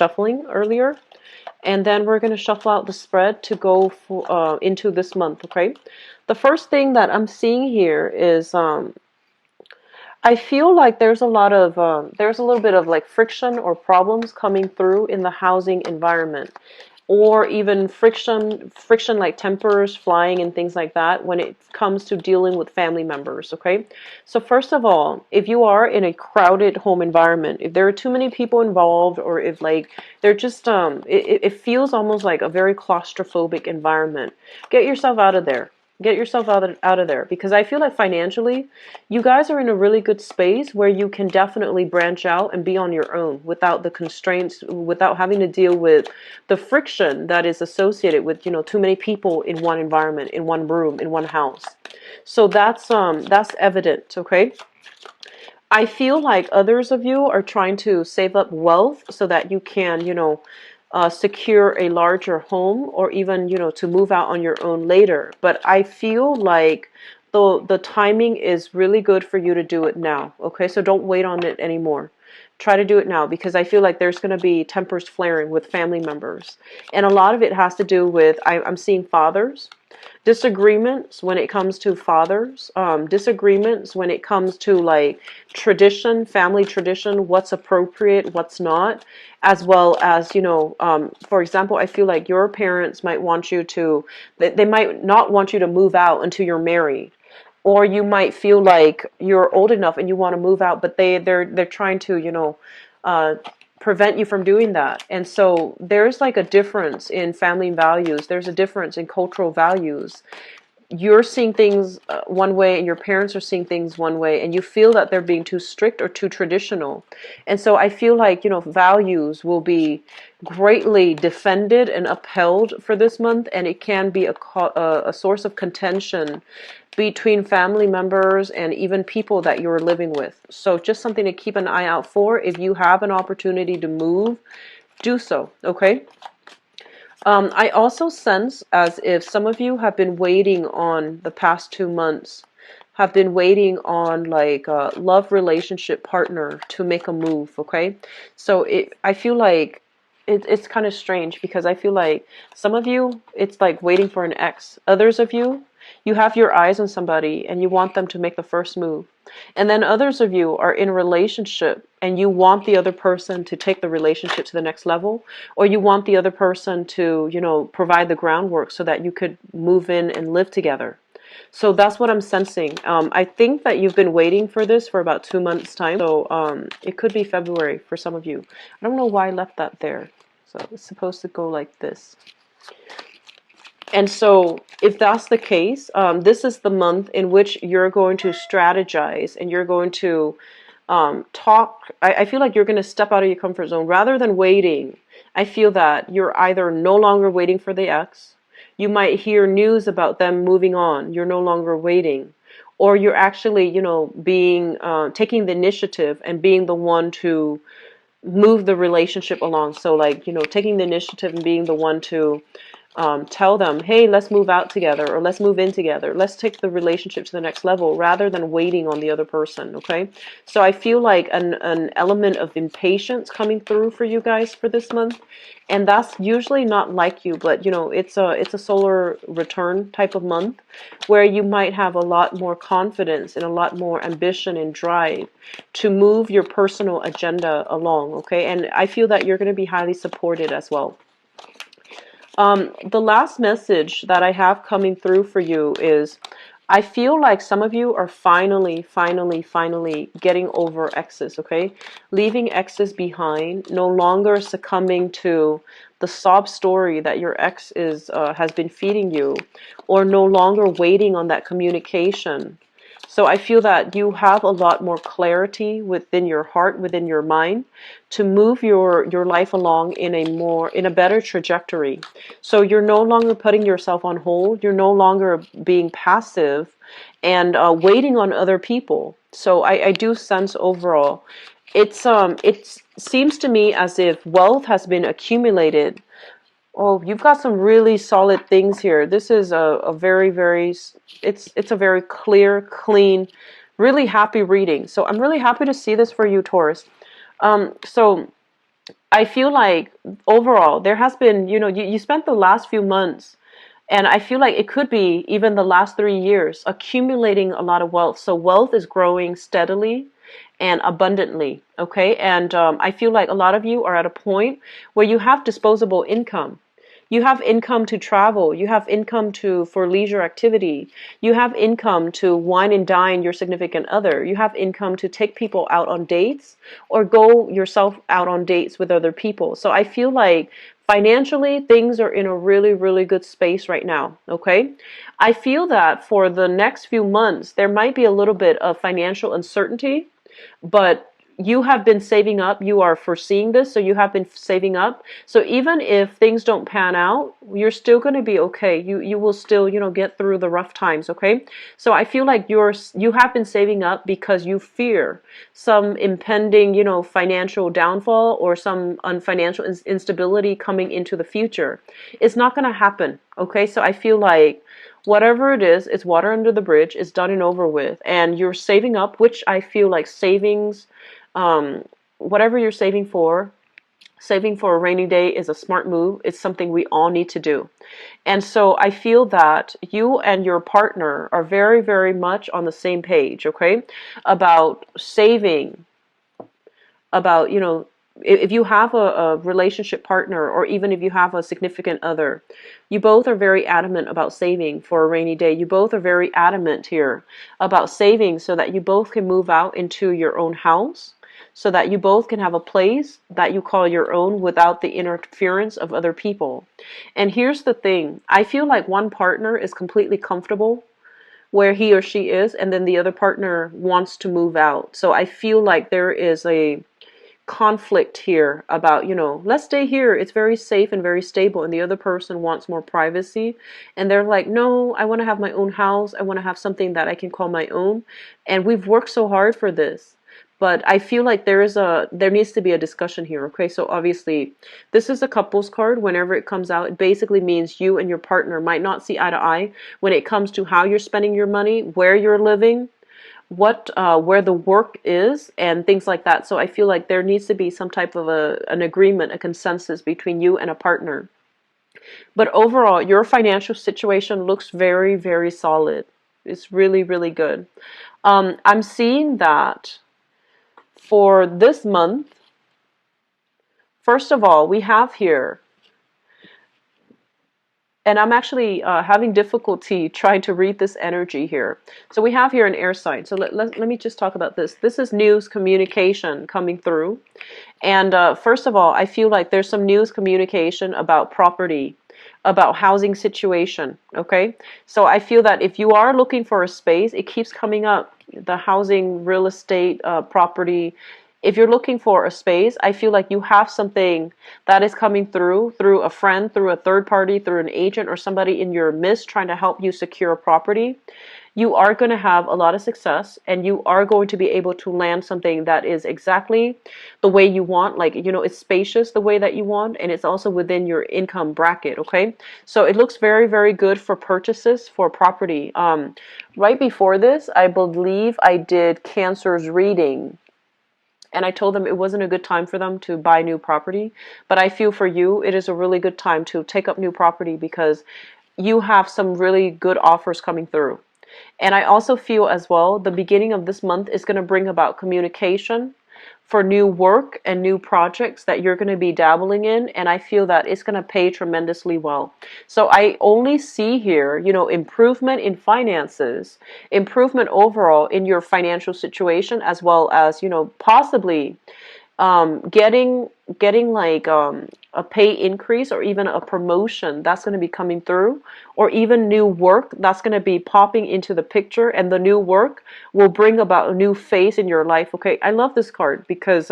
shuffling earlier. And then we're going to shuffle out the spread to go for, into this month, okay? The first thing that I'm seeing here is I feel like there's a lot of there's a little bit of like friction or problems coming through in the housing environment, or even friction like tempers flying and things like that when it comes to dealing with family members. Okay, so first of all, if you are in a crowded home environment, if there are too many people involved, or if like they're just it feels almost like a very claustrophobic environment, get yourself out of there. Get yourself out of there, because I feel like financially, you guys are in a really good space where you can definitely branch out and be on your own without the constraints, without having to deal with the friction that is associated with, you know, too many people in one environment, in one room, in one house. So that's evident, okay? I feel like others of you are trying to save up wealth so that you can, you know, secure a larger home, or even, you know, to move out on your own later. But I feel like the timing is really good for you to do it now. Okay, so don't wait on it anymore. Try to do it now, because I feel like there's going to be tempers flaring with family members, and a lot of it has to do with I'm seeing fathers. Disagreements when it comes to fathers, disagreements when it comes to like tradition, family tradition, what's appropriate, what's not, as well as, you know, for example, I feel like your parents might want you to, they might not want you to move out until you're married. Or you might feel like you're old enough and you want to move out, but they're trying to, you know, uh, prevent you from doing that. And so there's like a difference in family values. There's a difference in cultural values. You're seeing things one way, and your parents are seeing things one way, and you feel that they're being too strict or too traditional. And so I feel like, you know, values will be greatly defended and upheld for this month, and it can be a source of contention between family members and even people that you're living with. So just something to keep an eye out for. If you have an opportunity to move, do so, okay? I also sense as if some of you have been waiting on the past 2 months, have been waiting on like a love relationship partner to make a move, okay? So I feel like it's kind of strange, because I feel like some of you, it's like waiting for an ex. Others of you, you have your eyes on somebody and you want them to make the first move. And then others of you are in a relationship and you want the other person to take the relationship to the next level, or you want the other person to, you know, provide the groundwork so that you could move in and live together. So that's what I'm sensing. I think that you've been waiting for this for about 2 months' time. So it could be February for some of you. I don't know why I left that there. So it's supposed to go like this. And so if that's the case, this is the month in which you're going to strategize and you're going to talk. I feel like you're going to step out of your comfort zone rather than waiting. I feel that you're either no longer waiting for the ex. You might hear news about them moving on. You're no longer waiting. Or you're actually, you know, being taking the initiative and being the one to move the relationship along. So like, you know, taking the initiative and being the one to tell them, hey, let's move out together, or let's move in together. Let's take the relationship to the next level rather than waiting on the other person, okay? So I feel like an element of impatience coming through for you guys for this month. And that's usually not like you, but you know, it's a solar return type of month where you might have a lot more confidence and a lot more ambition and drive to move your personal agenda along, okay? And I feel that you're going to be highly supported as well. The last message that I have coming through for you is I feel like some of you are finally getting over exes, okay? Leaving exes behind, no longer succumbing to the sob story that your ex has been feeding you, or no longer waiting on that communication. So I feel that you have a lot more clarity within your heart, within your mind, to move your life along in a better trajectory. So you're no longer putting yourself on hold. You're no longer being passive and waiting on other people. So I do sense overall, it seems to me as if wealth has been accumulated. Oh, you've got some really solid things here. This is a very, it's a very clear, clean, really happy reading. So I'm really happy to see this for you, Taurus. So I feel like overall there has been, you spent the last few months, and I feel like it could be even the last 3 years, accumulating a lot of wealth. So wealth is growing steadily and abundantly, okay? And I feel like a lot of you are at a point where you have disposable income. You have income to travel. You have income for leisure activity. You have income to wine and dine your significant other. You have income to take people out on dates or go yourself out on dates with other people. So I feel like financially, things are in a really, really good space right now, okay? I feel that for the next few months, there might be a little bit of financial uncertainty, but you have been saving up. You are foreseeing this, so you have been saving up. So even if things don't pan out, you're still going to be okay. You will still, get through the rough times, okay? So I feel like you have been saving up because you fear some impending, financial downfall or some financial instability coming into the future. It's not going to happen, okay? So I feel like whatever it is, it's water under the bridge, it's done and over with, and you're saving up, which I feel like savings, whatever you're saving for a rainy day is a smart move. It's something we all need to do. And so I feel that you and your partner are very, very much on the same page, okay, about saving, about, if you have a relationship partner, or even if you have a significant other, you both are very adamant about saving for a rainy day. You both are very adamant here about saving so that you both can move out into your own house, so that you both can have a place that you call your own without the interference of other people. And here's the thing. I feel like one partner is completely comfortable where he or she is, and then the other partner wants to move out. So I feel like there is a conflict here about, let's stay here. It's very safe and very stable. And the other person wants more privacy. And they're like, no, I want to have my own house. I want to have something that I can call my own. And we've worked so hard for this. But I feel like there needs to be a discussion here, okay? So obviously, this is a couples card. Whenever it comes out, it basically means you and your partner might not see eye to eye when it comes to how you're spending your money, where you're living, where the work is, and things like that. So I feel like there needs to be some type of an agreement, a consensus between you and a partner. But overall, your financial situation looks very, very solid. It's really, really good. I'm seeing that for this month, first of all, we have here, and I'm actually having difficulty trying to read this energy here. So we have here an air sign. So let me just talk about this. This is news communication coming through. And first of all, I feel like there's some news communication about property, about housing situation, okay? So I feel that if you are looking for a space, it keeps coming up, the housing, real estate, property. If you're looking for a space, I feel like you have something that is coming through a friend, through a third party, through an agent, or somebody in your midst trying to help you secure a property. You are going to have a lot of success, and you are going to be able to land something that is exactly the way you want. Like, it's spacious the way that you want, and it's also within your income bracket, okay? So it looks very, very good for purchases for property. Right before this, I believe I did Cancer's reading, and I told them it wasn't a good time for them to buy new property. But I feel for you, it is a really good time to take up new property because you have some really good offers coming through. And I also feel as well, the beginning of this month is going to bring about communication for new work and new projects that you're going to be dabbling in. And I feel that it's going to pay tremendously well. So I only see here, improvement in finances, improvement overall in your financial situation, as well as, possibly getting like a pay increase or even a promotion that's going to be coming through, or even new work that's going to be popping into the picture, and the new work will bring about a new phase in your life. Okay, I love this card because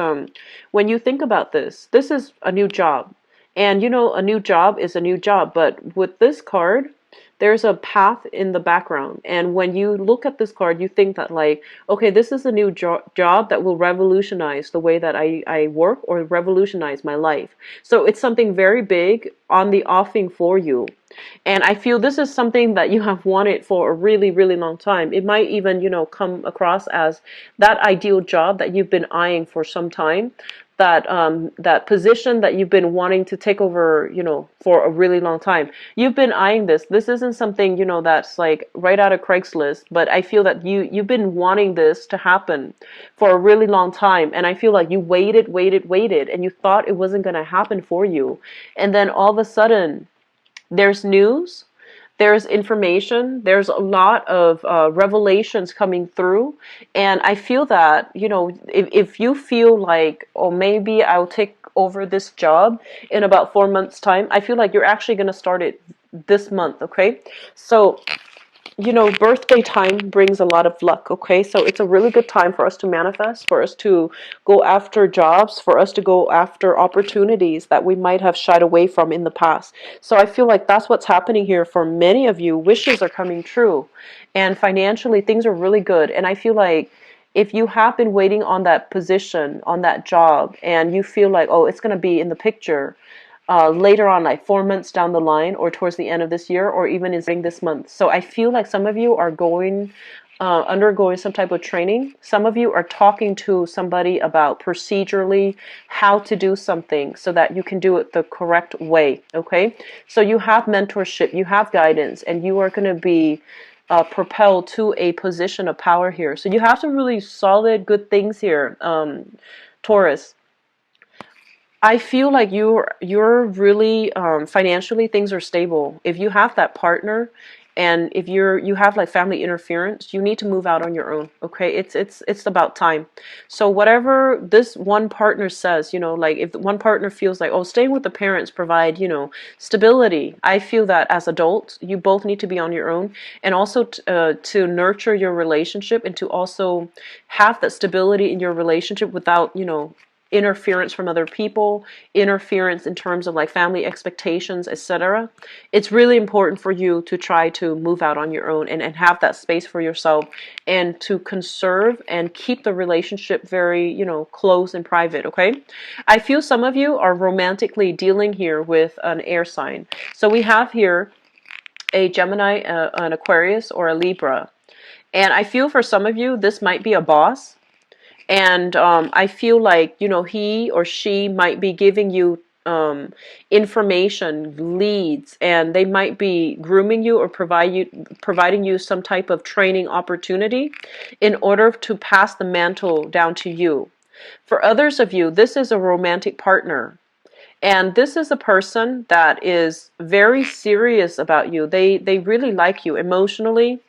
when you think about this is a new job, and a new job is a new job, but with this card, there's a path in the background. And when you look at this card, you think that like, okay, this is a new job that will revolutionize the way that I work, or revolutionize my life. So it's something very big on the offing for you. And I feel this is something that you have wanted for a really, really long time. It might even, come across as that ideal job that you've been eyeing for some time. that position that you've been wanting to take over, for a really long time. You've been eyeing this. This isn't something, that's like right out of Craigslist, but I feel that you've been wanting this to happen for a really long time. And I feel like you waited, and you thought it wasn't going to happen for you. And then all of a sudden, there's news, there's information, there's a lot of revelations coming through. And I feel that, if you feel like, oh, maybe I'll take over this job in about 4 months' time, I feel like you're actually going to start it this month, okay? So, birthday time brings a lot of luck, okay? So it's a really good time for us to manifest, for us to go after jobs, for us to go after opportunities that we might have shied away from in the past. So I feel like that's what's happening here for many of you. Wishes are coming true. And financially, things are really good. And I feel like if you have been waiting on that position, on that job, and you feel like, oh, it's going to be in the picture, later on, like 4 months down the line, or towards the end of this year, or even in this month. So I feel like some of you are undergoing some type of training. Some of you are talking to somebody about procedurally how to do something so that you can do it the correct way, okay? So you have mentorship, you have guidance, and you are going to be propelled to a position of power here. So you have some really solid, good things here, Taurus. I feel like you're really financially, things are stable. If you have that partner, and if you have like family interference, you need to move out on your own. Okay, it's about time. So whatever this one partner says, like if one partner feels like, oh, staying with the parents provide stability. I feel that as adults, you both need to be on your own, and also to nurture your relationship, and to also have that stability in your relationship without interference from other people, interference in terms of like family expectations, etc. It's really important for you to try to move out on your own, and have that space for yourself, and to conserve and keep the relationship very, close and private, okay? I feel some of you are romantically dealing here with an air sign. So we have here a Gemini, an Aquarius, or a Libra. And I feel for some of you, this might be a boss. And I feel like, he or she might be giving you information, leads, and they might be grooming you, or providing you some type of training opportunity in order to pass the mantle down to you. For others of you, this is a romantic partner. And this is a person that is very serious about you. They really like you emotionally.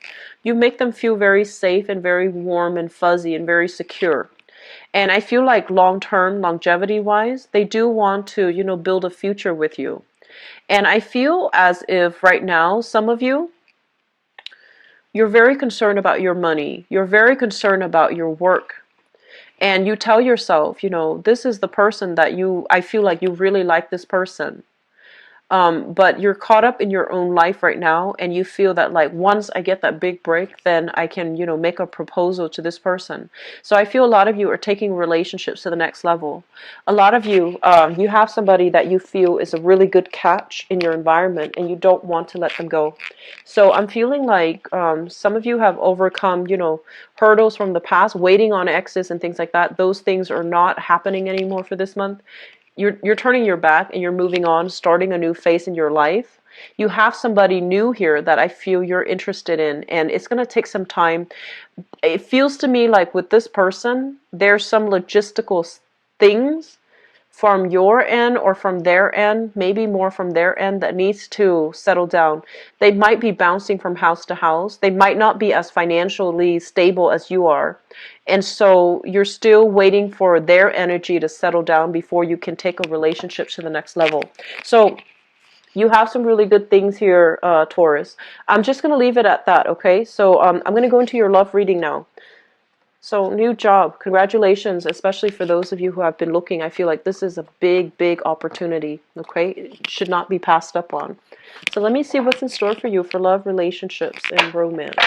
You make them feel very safe and very warm and fuzzy and very secure. And I feel like long-term, longevity-wise, they do want to, build a future with you. And I feel as if right now, some of you, you're very concerned about your money. You're very concerned about your work. And you tell yourself, this is the person that I feel like you really like this person. But you're caught up in your own life right now, and you feel that like once I get that big break, then I can, make a proposal to this person. So I feel a lot of you are taking relationships to the next level. A lot of you, you have somebody that you feel is a really good catch in your environment, and you don't want to let them go. So I'm feeling like some of you have overcome, hurdles from the past, waiting on exes and things like that. Those things are not happening anymore for this month. You're turning your back, and you're moving on, starting a new phase in your life. You have somebody new here that I feel you're interested in, and it's going to take some time. It feels to me like with this person, there's some logistical things from your end or from their end, maybe more from their end, that needs to settle down. They might be bouncing from house to house. They might not be as financially stable as you are. And so you're still waiting for their energy to settle down before you can take a relationship to the next level. So you have some really good things here, Taurus. I'm just going to leave it at that, okay? So I'm going to go into your love reading now. So new job, congratulations, especially for those of you who have been looking. I feel like this is a big, big opportunity, okay? It should not be passed up on. So let me see what's in store for you for love, relationships, and romance.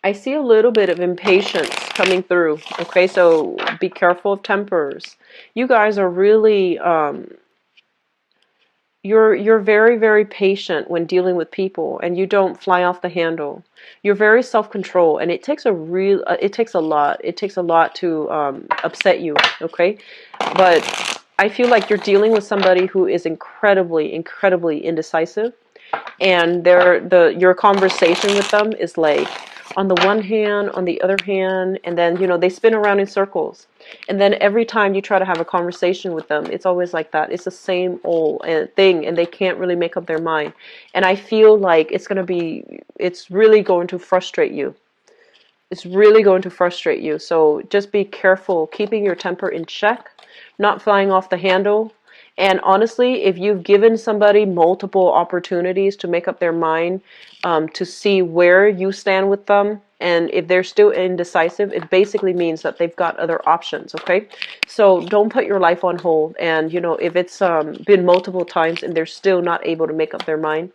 I see a little bit of impatience coming through, okay? So be careful of tempers. You guys are really you're very, very patient when dealing with people, and you don't fly off the handle. You're very self-control, and it takes a lot. It takes a lot to upset you, okay? But I feel like you're dealing with somebody who is incredibly, incredibly indecisive, and your conversation with them is like on the one hand, on the other hand, and then they spin around in circles, and then every time you try to have a conversation with them, it's always like that. It's the same old thing, and they can't really make up their mind. And I feel like it's really going to frustrate you. It's really going to frustrate you. So just be careful, keeping your temper in check, not flying off the handle. And honestly, if you've given somebody multiple opportunities to make up their mind, to see where you stand with them, and if they're still indecisive, it basically means that they've got other options, okay? So don't put your life on hold. And, if it's been multiple times and they're still not able to make up their mind,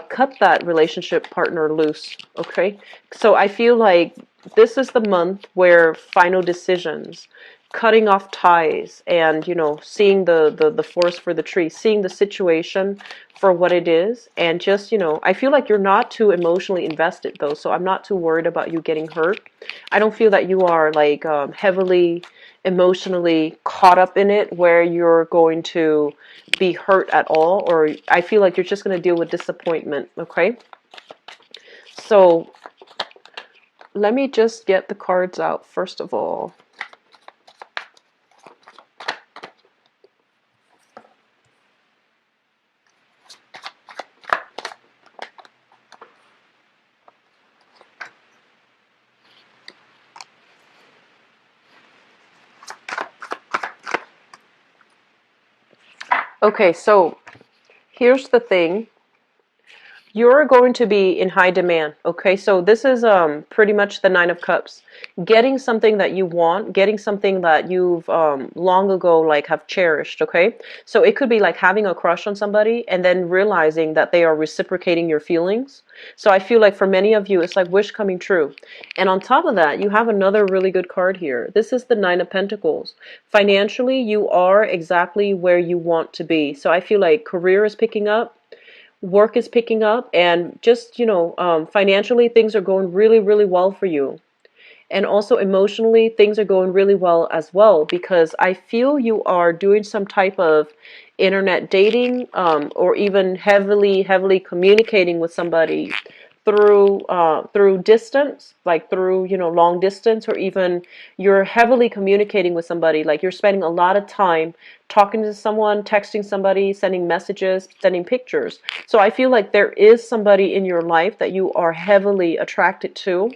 cut that relationship partner loose, okay? So I feel like this is the month where final decisions, cutting off ties, and seeing the forest for the tree, seeing the situation for what it is, and just I feel like you're not too emotionally invested though, so I'm not too worried about you getting hurt. I don't feel that you are like heavily emotionally caught up in it where you're going to be hurt at all, or I feel like you're just going to deal with disappointment, okay? So let me just get the cards out first of all. Okay, so here's the thing. You're going to be in high demand, okay? So this is pretty much the Nine of Cups. Getting something that you want, getting something that you've long ago like have cherished, okay? So it could be like having a crush on somebody and then realizing that they are reciprocating your feelings. So I feel like for many of you, it's like wish coming true. And on top of that, you have another really good card here. This is the Nine of Pentacles. Financially, you are exactly where you want to be. So I feel like career is picking up. Work is picking up, and just financially things are going really, really well for you. And also emotionally things are going really well as well, because I feel you are doing some type of internet dating, or even heavily communicating with somebody through distance, like through long distance, or even you're heavily communicating with somebody, like you're spending a lot of time talking to someone, texting somebody, sending messages, sending pictures. So I feel like there is somebody in your life that you are heavily attracted to,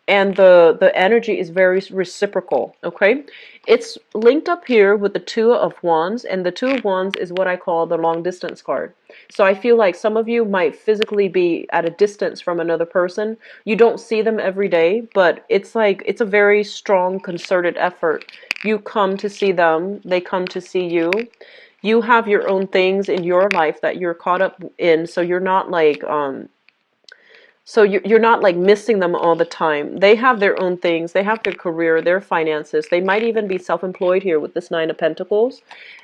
and the energy is very reciprocal, okay? It's linked up here with the Two of Wands, and the Two of Wands is what I call the long distance card. So I feel like some of you might physically be at a distance from another person. You don't see them every day, but it's like it's a very strong concerted effort. You come to see them, they come to see you. You have your own things in your life that you're caught up in, so you're not like you're not like missing them all the time. They have their own things. They have their career, their finances. They might even be self-employed here with this Nine of Pentacles.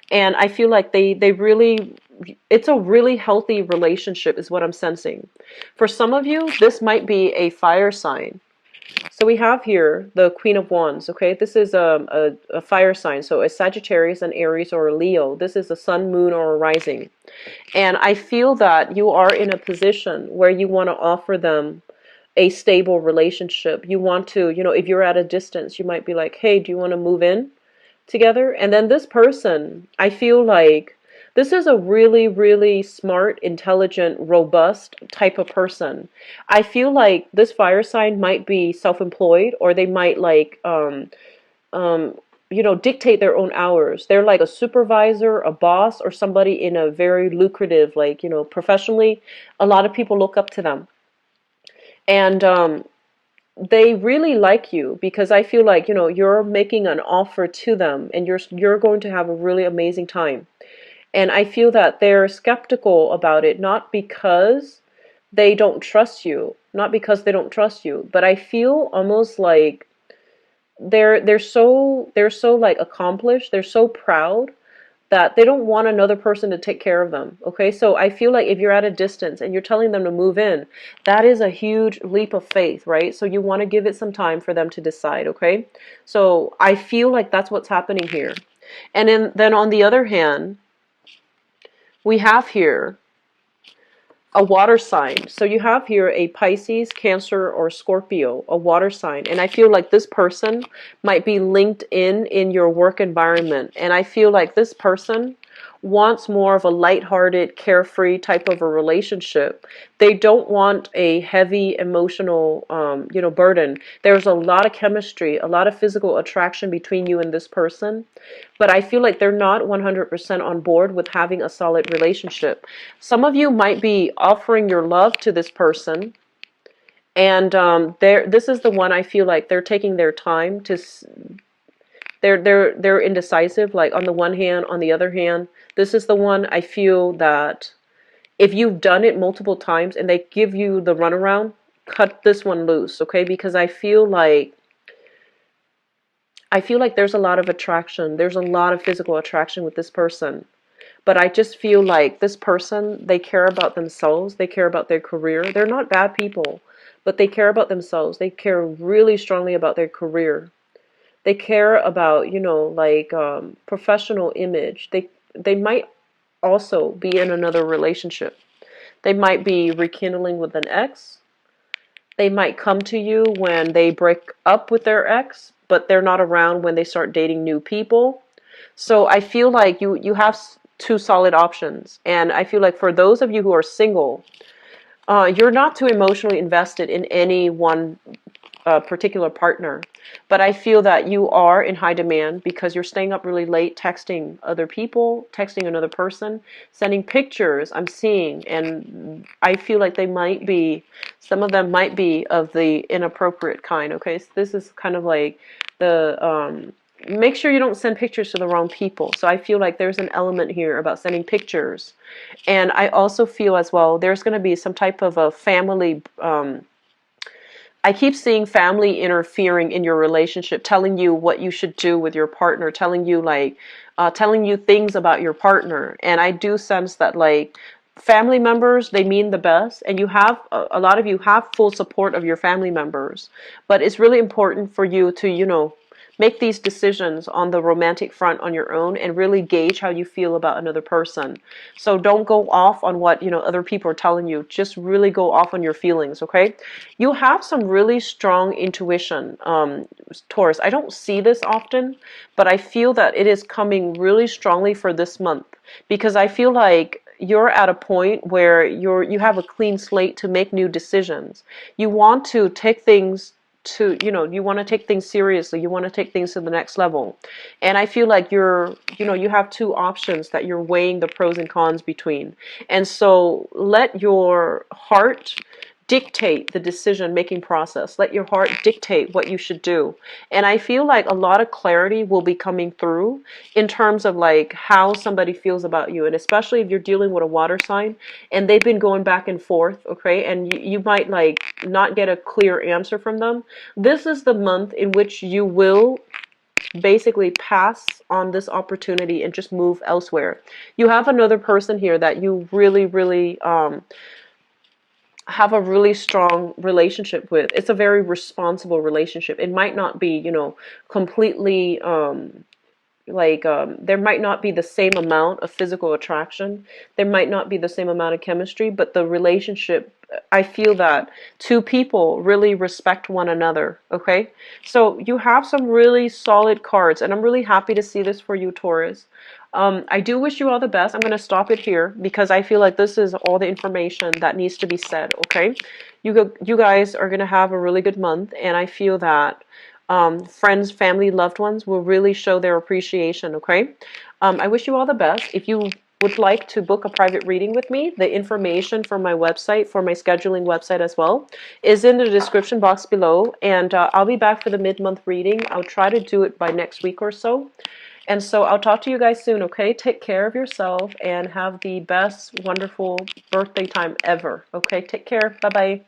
And I feel like they really, it's a really healthy relationship is what I'm sensing. For some of you, this might be a fire sign. So we have here the Queen of Wands, okay? This is a fire sign. So a Sagittarius, an Aries, or a Leo. This is a sun, moon, or a rising. And I feel that you are in a position where you want to offer them a stable relationship. You want to, if you're at a distance, you might be like, hey, do you want to move in together? And then this person, I feel like this is a really, really smart, intelligent, robust type of person. I feel like this fire sign might be self-employed, or they might like dictate their own hours. They're like a supervisor, a boss, or somebody in a very lucrative, like, professionally, a lot of people look up to them. And they really like you, because I feel like, you're making an offer to them, and you're going to have a really amazing time. And I feel that they're skeptical about it, not because they don't trust you, but I feel almost like they're so like accomplished, they're so proud that they don't want another person to take care of them. Okay, so I feel like if you're at a distance and you're telling them to move in, that is a huge leap of faith, right? So you want to give it some time for them to decide. Okay, so I feel like that's what's happening here. And then on the other hand, we have here a water sign. So you have here a Pisces, Cancer, or Scorpio, a water sign. And I feel like this person might be linked in your work environment. And I feel like this person wants more of a lighthearted, carefree type of a relationship. They don't want a heavy emotional, burden. There's a lot of chemistry, a lot of physical attraction between you and this person. But I feel like they're not 100% on board with having a solid relationship. Some of you might be offering your love to this person, and this is the one I feel like they're taking their time to. They're indecisive. Like on the one hand, on the other hand, this is the one I feel that if you've done it multiple times and they give you the runaround, cut this one loose, okay? Because I feel like there's a lot of attraction. There's a lot of physical attraction with this person. But I just feel like this person, they care about themselves. They care about their career. They're not bad people, but they care about themselves. They care really strongly about their career. They care about, professional image. They might also be in another relationship. They might be rekindling with an ex. They might come to you when they break up with their ex, but they're not around when they start dating new people. So I feel like you have two solid options. And I feel like for those of you who are single, you're not too emotionally invested in any one particular partner. But I feel that you are in high demand because you're staying up really late, texting other people, texting another person, sending pictures I'm seeing. And I feel like some of them might be of the inappropriate kind. Okay, so this is kind of like make sure you don't send pictures to the wrong people. So I feel like there's an element here about sending pictures. And I also feel as well there's going to be some type of a family. I keep seeing family interfering in your relationship, telling you what you should do with your partner, telling you things about your partner. And I do sense that family members, they mean the best, and a lot of you have full support of your family members. But it's really important for you to, make these decisions on the romantic front on your own and really gauge how you feel about another person. So don't go off on what, other people are telling you. Just really go off on your feelings, okay? You have some really strong intuition, Taurus. I don't see this often, but I feel that it is coming really strongly for this month because I feel like you're at a point where you have a clean slate to make new decisions. You want to take things you want to take things seriously. You want to take things to the next level. And I feel like you have two options that you're weighing the pros and cons between. And so let your heart dictate the decision-making process. Let your heart dictate what you should do. And I feel like a lot of clarity will be coming through in terms of how somebody feels about you. And especially if you're dealing with a water sign and they've been going back and forth, okay? And you might not get a clear answer from them. This is the month in which you will basically pass on this opportunity and just move elsewhere. You have another person here that you really, really have a really strong relationship with. It's a very responsible relationship. It might not be, completely there might not be the same amount of physical attraction. There might not be the same amount of chemistry, but the relationship, I feel that two people really respect one another, okay? So you have some really solid cards, and I'm really happy to see this for you, Taurus. I do wish you all the best. I'm going to stop it here because I feel like this is all the information that needs to be said, okay? You guys are going to have a really good month, and I feel that friends, family, loved ones will really show their appreciation, okay? I wish you all the best. If you would like to book a private reading with me, the information for my website, for my scheduling website as well, is in the description box below. And I'll be back for the mid-month reading. I'll try to do it by next week or so. And so I'll talk to you guys soon, okay? Take care of yourself and have the best, wonderful birthday time ever, okay? Take care. Bye-bye.